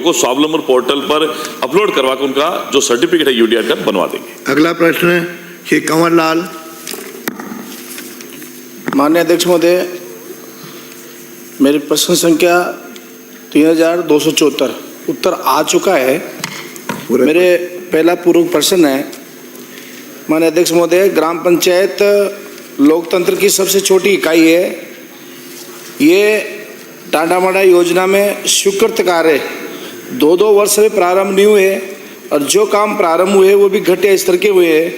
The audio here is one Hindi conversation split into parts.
को स्वावलंबन पोर्टल पर अपलोड करवा कर उनका जो सर्टिफिकेट है यूडीआई का बनवा देंगे। अगला प्रश्न है श्री कंवर लाल। माननीय अध्यक्ष महोदय, मेरी प्रश्न संख्या 3274 उत्तर आ चुका है। मेरे पहला पूर्व प्रश्न है, माननीय अध्यक्ष महोदय, ग्राम पंचायत लोकतंत्र की सबसे छोटी इकाई है। ये टाटामाटा योजना में स्वीकृत कार्य 2-2 वर्ष में प्रारंभ नहीं हुए और जो काम प्रारंभ हुए वो भी घटिया स्तर के हुए हैं।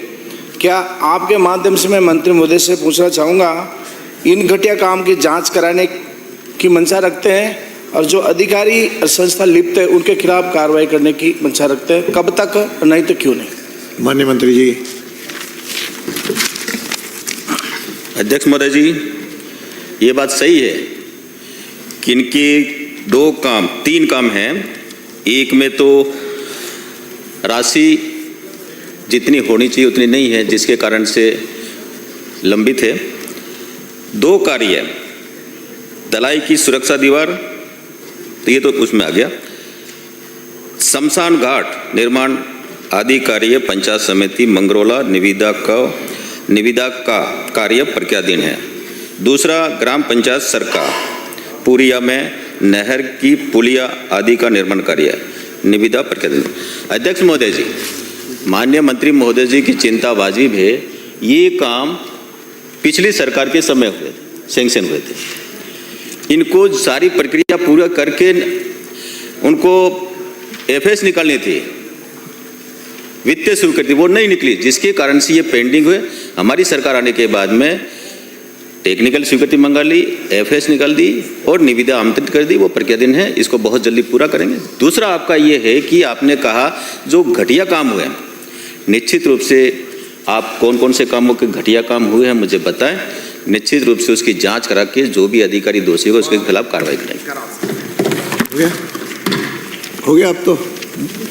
क्या आपके माध्यम से मैं मंत्री महोदय से पूछना चाहूँगा, इन घटिया काम की जांच कराने की मंशा रखते हैं और जो अधिकारी और संस्था लिप्त है उनके खिलाफ कार्रवाई करने की मंशा रखते हैं, कब तक, नहीं तो क्यों नहीं? माननीय मंत्री जी। अध्यक्ष महोदय जी, ये बात सही है कि इनके 3 काम हैं। एक में तो राशि जितनी होनी चाहिए उतनी नहीं है, जिसके कारण से लंबित है। 2 कार्य, तलाई की सुरक्षा दीवार, तो ये तो उसमें आ गया। शमशान घाट निर्माण आदि कार्य पंचायत समिति मंगरोला निविदा का कार्य प्रक्रियाधीन है। दूसरा, ग्राम पंचायत सरकार पुरिया में नहर की पुलिया आदि का निर्माण कार्य निविदा प्रक्रियाधीन। अध्यक्ष महोदय जी, माननीय मंत्री महोदय जी की चिंता वाजिब है। ये काम पिछली सरकार के समय हुए, सैंक्शन हुए थे। इनको सारी प्रक्रिया पूरा करके उनको एफएस निकालनी थी, वित्तीय स्वीकृति, वो नहीं निकली, जिसके कारण से ये पेंडिंग हुए। हमारी सरकार आने के बाद में टेक्निकल स्वीकृति मंगा ली, एफएस निकाल दी और निविदा आमंत्रित कर दी, वो प्रक्रियाधीन है। इसको बहुत जल्दी पूरा करेंगे। दूसरा आपका ये है कि आपने कहा जो घटिया काम हुए, निश्चित रूप से आप कौन कौन से कामों के घटिया काम हुए हैं मुझे बताएं। निश्चित रूप से उसकी जांच करा के जो भी अधिकारी दोषी होगा उसके खिलाफ कार्रवाई करेंगे। हो गया अब तो।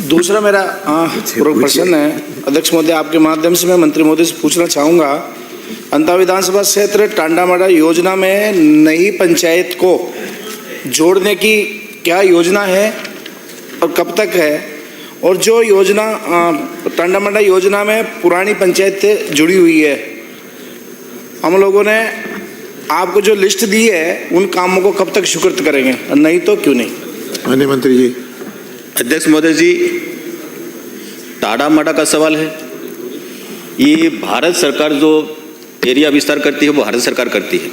दूसरा मेरा पूर्व प्रश्न है, अध्यक्ष महोदय, आपके माध्यम से मैं मंत्री महोदय से पूछना चाहूँगा, अंता विधानसभा क्षेत्र टाटामाटा योजना में नई पंचायत को जोड़ने की क्या योजना है और कब तक है? और जो योजना टाटामाटा योजना में पुरानी पंचायतें जुड़ी हुई है, हम लोगों ने आपको जो लिस्ट दी है उन कामों को कब तक स्वीकृत करेंगे और नहीं तो क्यों नहीं? माननीय मंत्री जी। अध्यक्ष महोदय जी, टाटामाटा का सवाल है। ये भारत सरकार जो एरिया विस्तार करती है वो भारत सरकार करती है।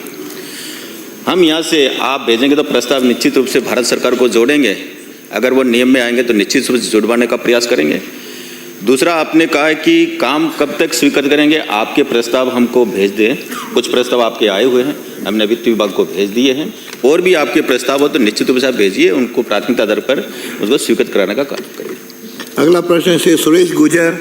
हम यहाँ से आप भेजेंगे तो प्रस्ताव निश्चित रूप से भारत सरकार को जोड़ेंगे। अगर वो नियम में आएंगे तो निश्चित रूप से जुड़वाने का प्रयास करेंगे। दूसरा, आपने कहा है कि काम कब तक स्वीकृत करेंगे, आपके प्रस्ताव हमको भेज दें। कुछ प्रस्ताव आपके आए हुए हैं, हमने वित्त विभाग को भेज दिए हैं। और भी आपके प्रस्ताव हो तो निश्चित रूप से आप भेजिए, उनको प्राथमिकता आधार पर उसको स्वीकृत कराने का कार्य करिए। अगला प्रश्न से सुरेश गुजर।